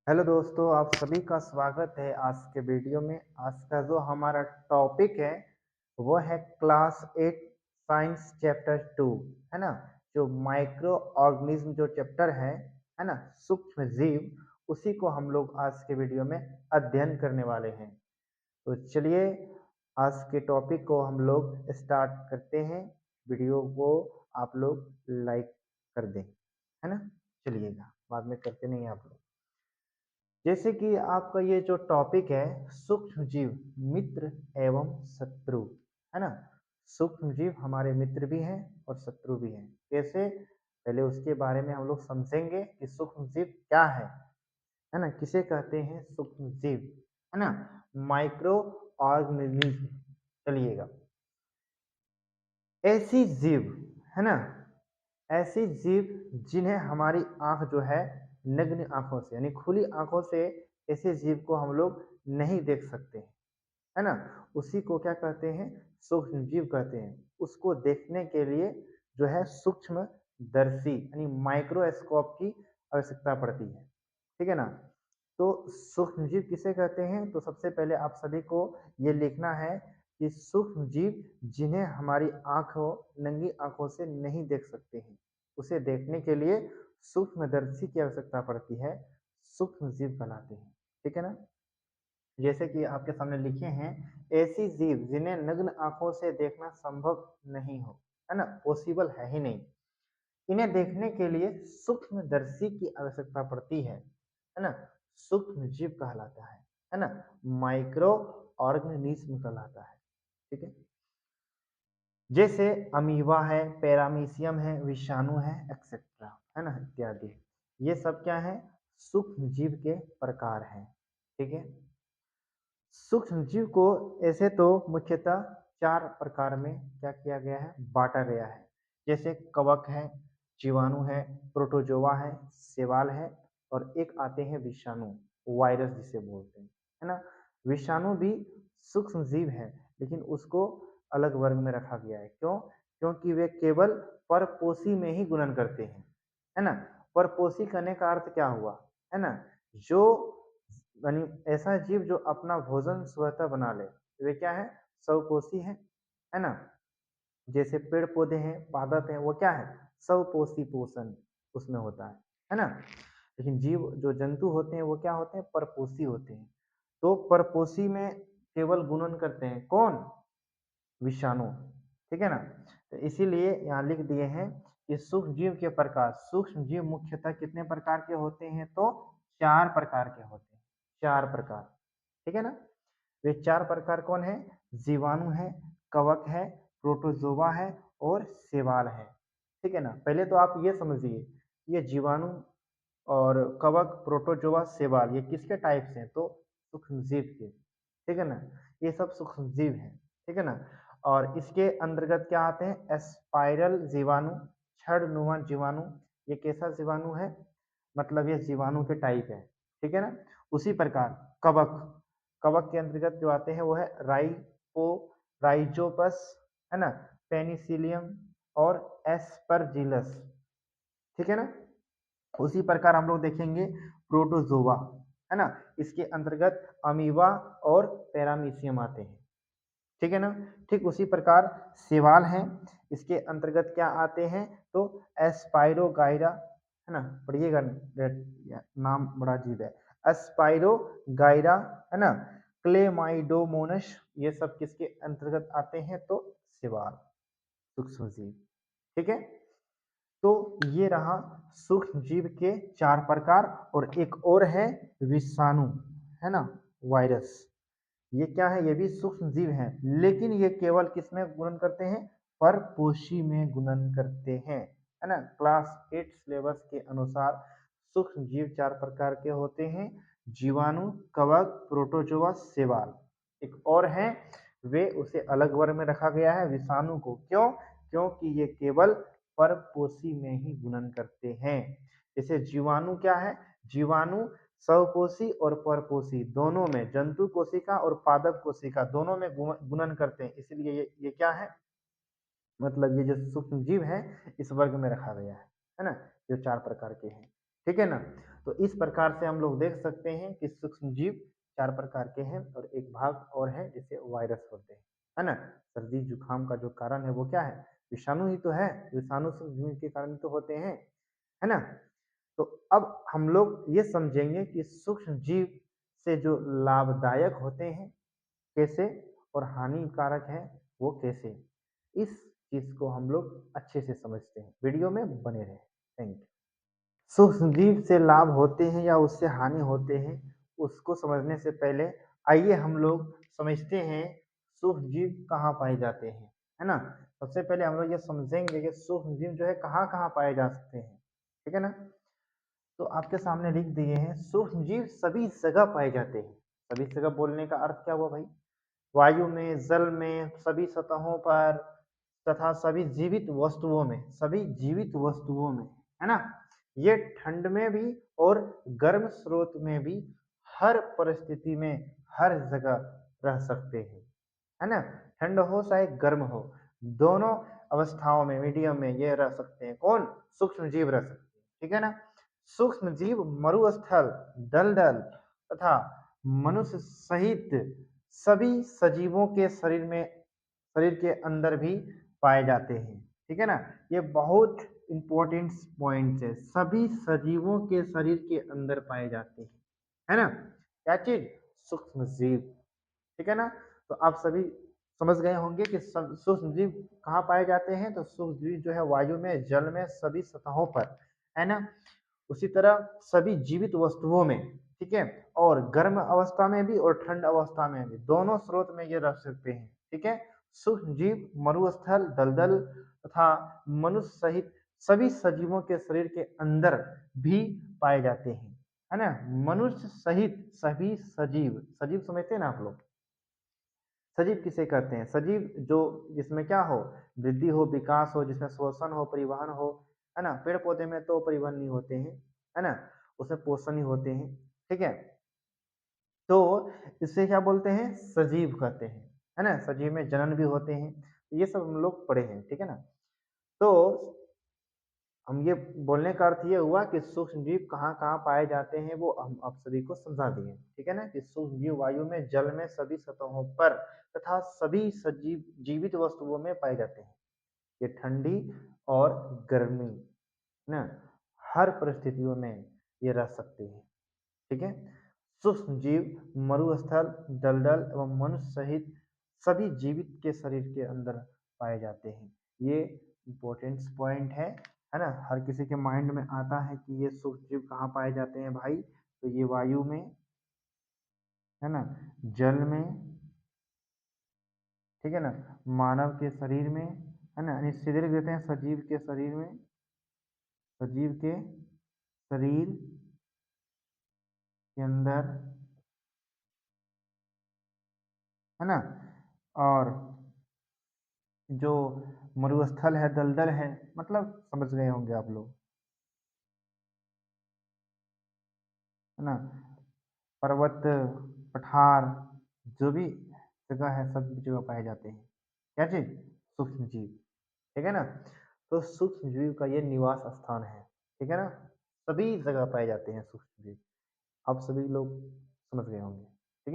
Hello दोस्तों, आप सभी का स्वागत है आज के वीडियो में। आज का जो हमारा टॉपिक है वो है क्लास 8 साइंस चैप्टर 2, है ना। जो माइक्रो ऑर्गेनिज्म जो चैप्टर है ना, सूक्ष्म जीव, उसी को हम लोग आज के वीडियो में अध्ययन करने वाले हैं। तो चलिए आज के टॉपिक को हम लोग स्टार्ट करते हैं। वीडियो को आप लोग लाइक कर दें, है ना। चलिएगा, बाद में करते नहीं आप लोग। जैसे कि आपका ये जो टॉपिक है, सूक्ष्म जीव मित्र एवं शत्रु, है ना। सूक्ष्म जीव हमारे मित्र भी हैं और शत्रु भी हैं। कैसे, पहले उसके बारे में हम लोग समझेंगे कि सूक्ष्म जीव क्या है ना, किसे कहते हैं सूक्ष्म जीव, है ना, माइक्रो ऑर्गेनिज्म। चलिएगा, ऐसी जीव, है ना, ऐसी जीव जिन्हें हमारी आंख जो है नग्न आंखों से यानी खुली आंखों से ऐसे जीव को हम लोग नहीं देख सकते हैं, है ना। उसी को क्या कहते हैं, सूक्ष्म जीव कहते हैं। उसको देखने के लिए जो है सूक्ष्म दर्शी यानी माइक्रोस्कोप की आवश्यकता पड़ती है, ठीक है ना। तो सूक्ष्म जीव किसे कहते हैं, तो सबसे पहले आप सभी को ये लिखना है कि सूक्ष्म जीव जिन्हें हमारी आंखों नंगी आंखों से नहीं देख सकते हैं, उसे देखने के लिए सूक्ष्मदर्शी की आवश्यकता पड़ती है, सूक्ष्म जीव कहलाते हैं, ठीक है ना। जैसे कि आपके सामने लिखे हैं, ऐसी जीव जिन्हें नग्न आंखों से देखना संभव नहीं हो, है ना, पॉसिबल है ही नहीं। इन्हें देखने के लिए सूक्ष्मदर्शी की आवश्यकता पड़ती है ना। सूक्ष्म जीव कहलाता है ना, माइक्रो ऑर्गेनिज्म कहलाता है, ठीक है। जैसे अमीबा है, पैरामीशियम है, विषाणु है, एक्सेट्रा, है ना, इत्यादि। ये सब क्या है, सूक्ष्म जीव के प्रकार हैं, ठीक है। सूक्ष्म जीव को ऐसे तो मुख्यतः चार प्रकार में क्या किया गया है, बांटा गया है। जैसे कवक है, जीवाणु है, प्रोटोजोआ है, शैवाल है, और एक आते हैं विषाणु, वायरस जिसे बोलते हैं, है ना। विषाणु भी सूक्ष्म जीव है, लेकिन उसको अलग वर्ग में रखा गया है। क्यों? क्योंकि वे केवल परपोषी में ही गुणन करते हैं, है ना। परपोषी करने का अर्थ क्या हुआ, है ना, जो यानी ऐसा जीव जो अपना भोजन स्वतः बना ले, वे क्या है, स्वपोषी है ना। जैसे पेड़ पौधे हैं, पादप हैं, वो क्या है, स्वपोषी पोषण उसमें होता है ना। लेकिन जीव जो जंतु होते हैं वो क्या होते हैं, परपोषी होते हैं। तो परपोषी में केवल गुणन करते हैं कौन, विषाणु, ठीक है ना। तो इसीलिए यहाँ लिख दिए हैं कि सूक्ष्म जीव के प्रकार, सूक्ष्म जीव मुख्यतः कितने प्रकार के होते हैं, तो चार प्रकार के होते हैं, चार प्रकार, ठीक है ना। वे चार प्रकार कौन है, जीवाणु है, कवक है, प्रोटोजोआ है और शैवाल है, ठीक है ना। पहले तो आप ये समझिए, ये जीवाणु और कवक, प्रोटोजोआ, शैवाल, ये किसके टाइप से हैं, तो सूक्ष्म जीव के, ठीक है ना। ये सब सूक्ष्म जीव हैं, ठीक है ना। और इसके अंतर्गत क्या आते हैं, स्पाइरल जीवाणु, छड़नुमा जीवाणु। ये कैसा जीवाणु है, मतलब ये जीवाणु के टाइप है, ठीक है ना। उसी प्रकार कवक, कवक के अंतर्गत जो आते हैं वो है राइजोपस, है ना, पेनिसिलियम और एस्परजिलस, ठीक है ना। उसी प्रकार हम लोग देखेंगे प्रोटोजोआ, है ना, इसके अंतर्गत अमीबा और पैरामीशियम आते हैं, ठीक है ना। ठीक उसी प्रकार शैवाल है, इसके अंतर्गत क्या आते हैं, तो एस्पाइरोगाइरा, है ना, पढ़िएगा, नाम बड़ा अजीब है, एस्पाइरोगाइरा, है ना, क्लेमाइडोमोनस, ये सब किसके अंतर्गत आते हैं, तो शैवाल, सूक्ष्म जीव, ठीक है। तो ये रहा सूक्ष्म जीव के चार प्रकार। और एक और है विषाणु, है ना, वायरस। ये क्या है, ये भी सूक्ष्म जीव है, लेकिन ये केवल किसमें गुणन करते हैं, परपोषी में गुणन करते हैं, है ना। क्लास 8 सिलेबस के अनुसार सूक्ष्म जीव चार प्रकार के होते हैं, जीवाणु, कवक, प्रोटोजोआ, शैवाल। एक और है, वे उसे अलग वर्ग में रखा गया है, विषाणु को। क्यों? क्योंकि ये केवल परपोषी में ही गुणन करते हैं। जैसे जीवाणु क्या है, जीवाणु स्वपोषी और परपोषी दोनों में, जंतु कोशिका और पादप कोशिका दोनों में गुणन करते हैं, इसलिए ये क्या है, मतलब ये जो सूक्ष्म जीव है इस वर्ग में रखा गया है ना, जो चार प्रकार के हैं, ठीक है ना। तो इस प्रकार से हम लोग देख सकते हैं कि सूक्ष्म जीव 4 प्रकार के हैं और एक भाग और है जिसे वायरस बोलते हैं, है ना? सर्दी जुकाम का जो कारण है वो क्या है? विषाणु ही तो है, विषाणु सूक्ष्म जीव के कारण तो होते हैं, है ना? तो अब हम लोग ये समझेंगे कि सूक्ष्म जीव से जो लाभदायक होते हैं कैसे और हानिकारक है वो कैसे, इस चीज को हम लोग अच्छे से समझते हैं। वीडियो में बने रहें। Thank you. सूक्ष्म जीव से लाभ होते हैं या उससे हानि होते हैं, उसको समझने से पहले आइए हम लोग समझते हैं सूक्ष्म जीव कहाँ पाए जाते हैं, है ना? सबसे पहले हम लोग ये समझेंगे कि सूक्ष्म जीव जो है कहाँ कहाँ पाए जा सकते हैं, ठीक है ना? तो आपके सामने लिख दिए हैं सूक्ष्म जीव सभी जगह पाए जाते हैं। सभी जगह बोलने का अर्थ क्या हुआ भाई? वायु में, जल में, सभी सतहों पर तथा सभी जीवित वस्तुओं में, सभी जीवित वस्तुओं में, है ना? ये ठंड में भी और गर्म स्रोत में भी हर परिस्थिति में हर जगह रह सकते हैं, है ना? ठंड हो चाहे गर्म हो, दोनों अवस्थाओं में मीडियम में ये रह सकते हैं। कौन? सूक्ष्म जीव रह सकते हैं, ठीक है ना? सूक्ष्म जीव मरुस्थल, दलदल तथा मनुष्य सहित सभी सजीवों के शरीर के अंदर भी पाए जाते हैं, ठीक है ना? ये बहुत इंपॉर्टेंट पॉइंट है। सभी सजीवों के शरीर के अंदर पाए जाते हैं, है ना? क्या चीज? सूक्ष्म जीव, ठीक है ना? तो आप सभी समझ गए होंगे कि सूक्ष्म जीव कहाँ पाए जाते हैं। तो सूक्ष्म जीव जो है वायु में, जल में, सभी सतहों पर, है ना? उसी तरह सभी जीवित वस्तुओं में, ठीक है? और गर्म अवस्था में भी और ठंड अवस्था में भी, दोनों स्रोत में ये रह सकते हैं, ठीक है? सूक्ष्म जीव मरुस्थल, दलदल तथा मनुष्य सहित सभी सजीवों के शरीर के अंदर भी पाए जाते हैं, है ना? मनुष्य सहित सभी सजीव, सजीव समझते हैं ना आप लोग? सजीव किसे कहते हैं? सजीव जो जिसमें क्या हो? वृद्धि हो, विकास हो, जिसमें श्वसन हो, परिवहन हो, है ना? पेड़ पौधे में तो परिवहन नहीं होते हैं, है ना? उसमें पोषण ही होते हैं, ठीक है? तो इसे क्या बोलते हैं? सजीव कहते हैं, है ना? सजीव में जनन भी होते हैं, ये सब हम लोग पढ़े हैं, ठीक है ना? तो हम ये बोलने का अर्थ ये हुआ कि सूक्ष्म जीव कहाँ कहाँ पाए जाते हैं वो हम आप सभी को समझा दिए, ठीक है ना? कि सूक्ष्म जीव वायु में, जल में, सभी सतहों पर तथा सभी सजीव जीवित वस्तुओं में पाए जाते हैं। ये ठंडी और गर्मी, है ना? हर परिस्थितियों में ये रह सकते हैं, ठीक है? सूक्ष्म जीव मरुस्थल, दलदल एवं मनुष्य सहित सभी जीवित के शरीर के अंदर पाए जाते हैं। ये इम्पोर्टेंट पॉइंट है ना? हर किसी के माइंड में आता है कि ये सूक्ष्म जीव कहाँ पाए जाते हैं भाई? तो ये वायु में, है ना? जल में, ठीक है ना? मानव के शरीर में, है ना? यानी सीधे लिख देते हैं सजीव के शरीर में, सजीव के शरीर के अंदर, है ना? और जो मरुस्थल है, दलदल है, मतलब समझ गए होंगे आप लोग, है ना? पर्वत, पठार, जो भी जगह है सब जगह पाए जाते हैं। क्या चीज? सूक्ष्म जीव, ठीक है ना? तो सूक्ष्म जीव का ये निवास स्थान है, ठीक है ना? सभी जगह पाए जाते हैं सूक्ष्म जीव। आप सभी लोग समझ गए होंगे।